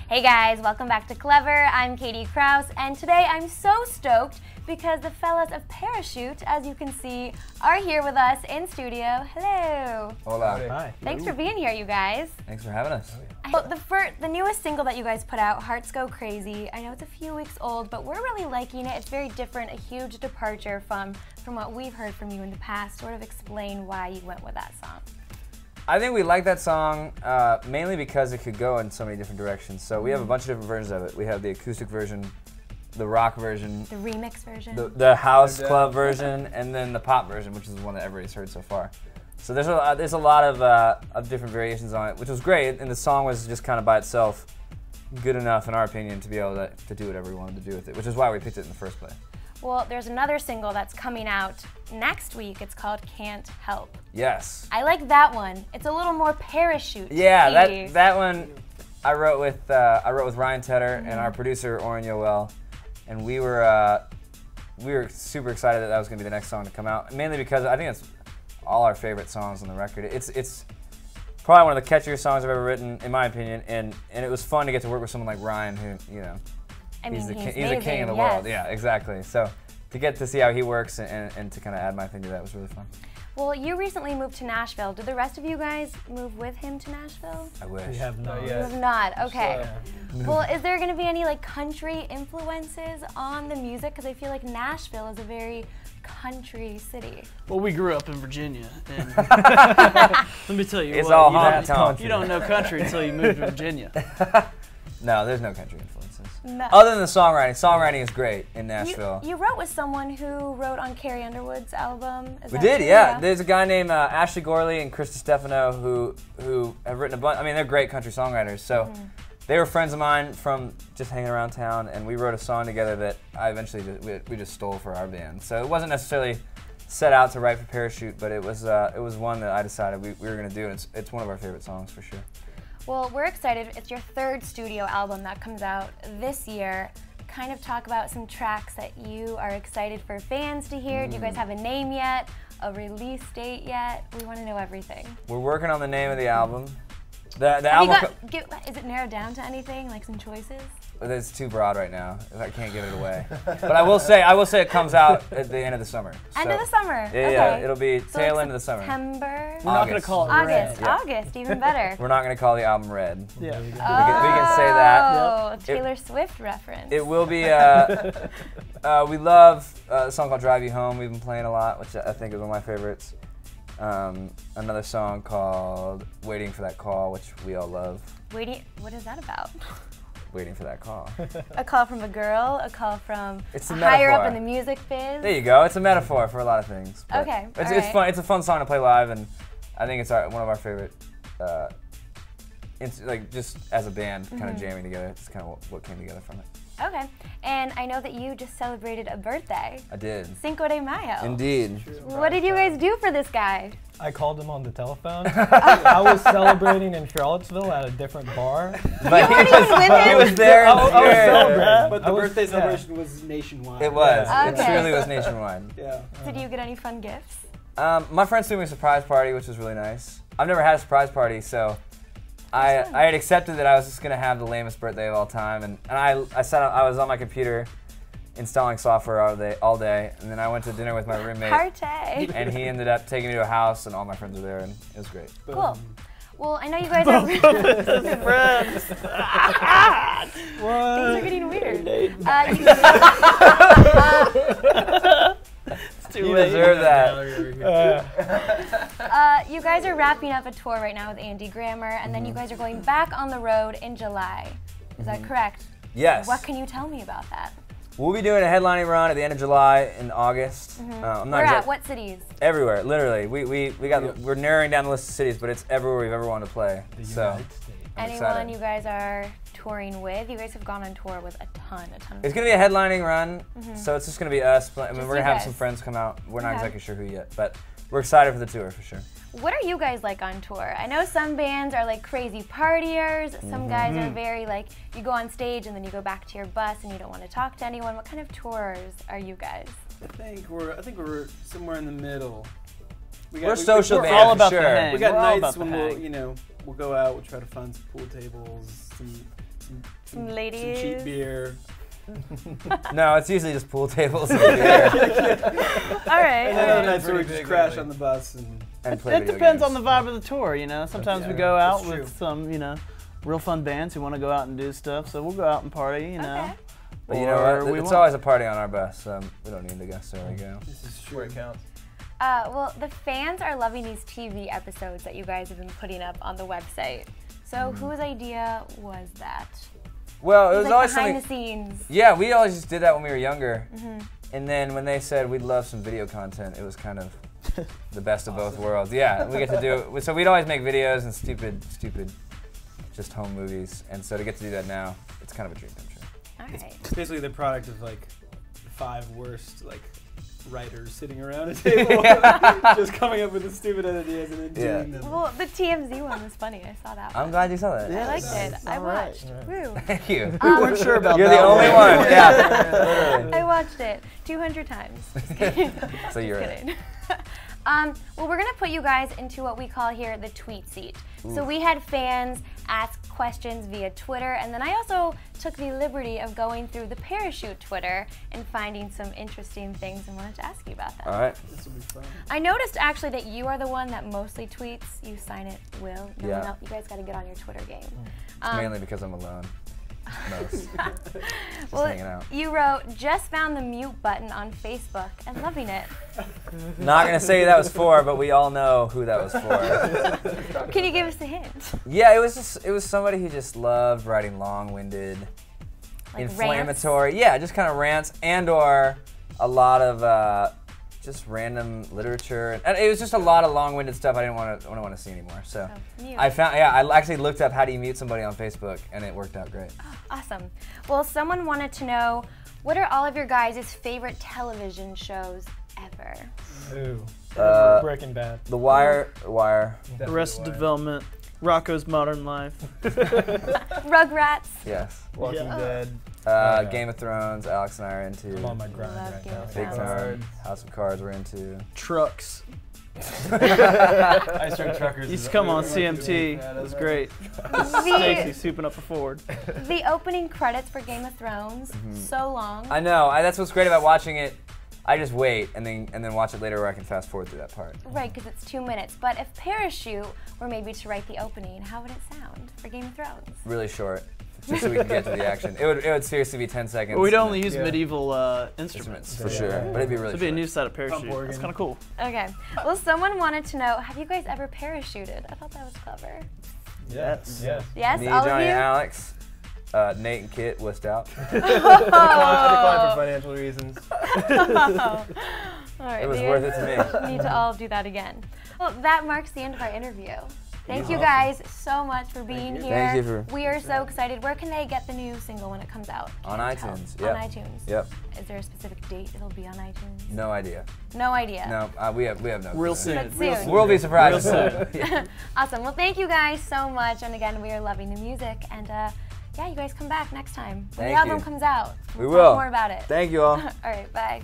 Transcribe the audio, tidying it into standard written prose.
Hey guys, welcome back to Clever. I'm Katie Krause, and today I'm so stoked because the fellas of Parachute, as you can see, are here with us in studio. Hello. Hola. Hi. Thanks for being here, you guys. Thanks for having us. So the newest single that you guys put out, Hearts Go Crazy, I know it's a few weeks old, but we're really liking it. It's very different, a huge departure from what we've heard from you in the past. Sort of explain why you went with that song. I think we like that song mainly because it could go in so many different directions. So we have a bunch of different versions of it. We have the acoustic version, the rock version, The remix version. the house club version, and then the pop version, which is the one that everybody's heard so far. So there's a lot of different variations on it, which was great. And the song was just kind of by itself good enough, in our opinion, to be able to do whatever we wanted to do with it, which is why we picked it in the first place. Well, there's another single that's coming out next week. It's called Can't Help. Yes. I like that one. It's a little more Parachute. Yeah, that one I wrote with Ryan Tedder and our producer Oren Yoel, and we were super excited that was going to be the next song to come out. Mainly because I think it's all our favorite songs on the record. It's probably one of the catchiest songs I've ever written, in my opinion, and it was fun to get to work with someone like Ryan, who he's the king of the world. Yeah, exactly. So to get to see how he works and to kind of add my thing to that was really fun. Well, you recently moved to Nashville. Did the rest of you guys move with him to Nashville? I wish. We have not You yet. have not. Okay. Well, is there going to be any like influences on the music? Because I feel like Nashville is a very country city. Well, we grew up in Virginia, and let me tell you, It's what, all you honky don't- tonk. You don't know country until you move to Virginia. No, there's no country influences. No. Other than the songwriting. Songwriting is great in Nashville. You wrote with someone who wrote on Carrie Underwood's album. Is We that did, true? yeah. There's a guy named Ashley Gorley and Chris Stefano who have written a bunch. I mean, they're great country songwriters. So they were friends of mine from just hanging around town, and we wrote a song together that I eventually we just stole for our band. So it wasn't necessarily set out to write for Parachute, but it was one that I decided we were going to do, and it's one of our favorite songs for sure. Well, we're excited. It's your third studio album that comes out this year. Kind of talk about some tracks that you are excited for fans to hear. Do you guys have a name yet? A release date yet? We want to know everything. We're working on the name of the album. The album. Is it narrowed down to anything? Like some choices? It's too broad right now. I can't give it away. But I will say it comes out at the end of the summer. End of the summer. Yeah, okay. yeah. It'll be So tail like end of the summer. September. We're not going to call it August. Red. Yeah. August, even better. We're not going to call the album Red. Yeah. We can say that. Oh, Taylor Swift reference. It will be. We love a song called "Drive You Home." We've been playing a lot, which I think is one of my favorites. Another song called "Waiting for That Call," which we all love. What is that about? Waiting for that call. A call from a girl, a call from It's a higher up metaphor. in the music biz. There you go. It's a metaphor for a lot of things. but Okay, It's alright. fun. It's a fun song to play live, and I think it's one of our favorite. Like just as a band, kind of jamming together. It's kind of what came together from it. Okay, and I know that you just celebrated a birthday. I did. Cinco de Mayo. Indeed. What did you guys do for this guy? I called him on the telephone. I was celebrating in Charlottesville at a different bar. But weren't even with him? he was there. I was celebrating. But the birthday celebration was nationwide. It was. Yeah. It Okay. truly was nationwide. Yeah. Did you get any fun gifts? My friends threw me a surprise party, which was really nice. I've never had a surprise party, so I had accepted that I was just gonna have the lamest birthday of all time, and I was on my computer installing software all day, and then I went to dinner with my roommate, Party. and he ended up taking me to a house, and all my friends were there, and it was great. Cool. Well, I know you guys are. Things are getting weird. Too You late. deserve that. You guys are wrapping up a tour right now with Andy Grammer, and then you guys are going back on the road in July. Is that correct? Yes. What can you tell me about that? We'll be doing a headlining run at the end of July in August. I'm not Where exact- at? What cities? Everywhere, literally. We're narrowing down the list of cities, but it's everywhere we've ever wanted to play. So I'm Anyone excited. you guys are touring with? You guys have gone on tour with a ton of It's gonna be a headlining run, so it's just gonna be us. I mean, Just we're you gonna have guys. some friends come out. We're not Okay. exactly sure who yet, but we're excited for the tour for sure. What are you guys like on tour? I know some bands are like crazy partiers. Some guys are very like, you go on stage and then you go back to your bus and you don't want to talk to anyone. What kind of tours are you guys? I think we're somewhere in the middle. We're social We're band all for about sure. the hang. We got We're all nights about when the we'll, hang. you know, we'll go out, we'll try to find some pool tables, Some ladies. some cheap beer. No, it's usually just pool tables and beer All right. And then other nights where we just crash on the bus and play It video depends games. on the vibe of the tour, you know. Sometimes we Yeah, go out that's true. with some, you know, real fun bands who want to go out and do stuff. So we'll go out and party, you know. Okay. But you know Or what? we It's won't. always a party on our bus, so we don't need to necessarily go. This is true. Where it counts. Well, the fans are loving these TV episodes that you guys have been putting up on the website. So whose idea was that? Well, it was Like always behind something. the scenes. Yeah, we always just did that when we were younger. And then when they said we'd love some video content, it was kind of the best of both worlds. Yeah, we get to do it. So we'd always make videos and stupid, just home movies. And so to get to do that now, it's kind of a dream come true. All right. It's basically the product of like the 5 worst like writers sitting around a table, just coming up with the stupid ideas and then doing them. Well, the TMZ one was funny. I saw that one. I'm glad you saw that. I liked it. I All right. watched. Woo. Thank you. We weren't sure about You're that the only one. Yeah. Literally. I watched it 200 times. Just kidding. So you're Just right. kidding. Well, we're going to put you guys into what we call here the tweet seat. So we had fans ask questions via Twitter, and then I also took the liberty of going through the Parachute Twitter and finding some interesting things and wanted to ask you about them. All right. This will be fun. I noticed actually that you are the one that mostly tweets. You sign it, Will. No Yeah. one else. You guys got to get on your Twitter game. It's mainly because I'm alone. Most. Just hanging out. You wrote, just found the mute button on Facebook and loving it. Not gonna say who that was for, but we all know who that was for. Can you give us a hint? Yeah, it was somebody who just loved writing long-winded, Like inflammatory. Yeah, just kind of rants and/or a lot of just random literature. And it was just a lot of long-winded stuff I didn't want to see anymore. So mute. I actually looked up how do you mute somebody on Facebook, and it worked out great. Awesome. Well, someone wanted to know, what are all of your guys' favorite television shows ever? Ooh. Uh, Breaking Bad. The Wire. Arrested Development, Rocco's Modern Life. Rugrats. Yes. Walking Yeah. Dead. Game of Thrones. Alex and I are into. I'm on my grind Love right Game now. of Big Thrones. time. House of Cards we're into. Trucks. Ice Cream Truckers. Used to come on CMT. It was great. Stacy souping up a Ford. The opening credits for Game of Thrones, so long. I know. That's what's great about watching it. I just wait and then watch it later where I can fast forward through that part. Right, because it's 2 minutes. But if Parachute were maybe to write the opening, how would it sound for Game of Thrones? Really short, just so we can get to the action. It would seriously be 10 seconds. But we'd only use medieval instruments. for sure, but it'd be really It'd be a short. new set of parachute. organ. That's kind of cool. Okay. Well, someone wanted to know, have you guys ever parachuted? I thought that was clever. Yes. Yes. Yes, Me, all Johnny, of you? Alex, Nate, and Kit wussed out. Declined for financial reasons. All right, It was we worth it to me. need to all do that again. Well, that marks the end of our interview. Thank you guys so much for being here. Thank you for- We are so excited. Where can they get the new single when it comes out? On Can't tell. iTunes, On yep. iTunes. Yep. Is there a specific date it'll be on iTunes? No idea. No idea. No, we have no. Real clue. soon. But Real soon. We'll be surprised. Real Yeah. Awesome. Well, thank you guys so much. And again, we are loving the music. And yeah, you guys come back next time when Thank the album you. comes out. We We'll will. talk more about it. Thank you all. All right. Bye.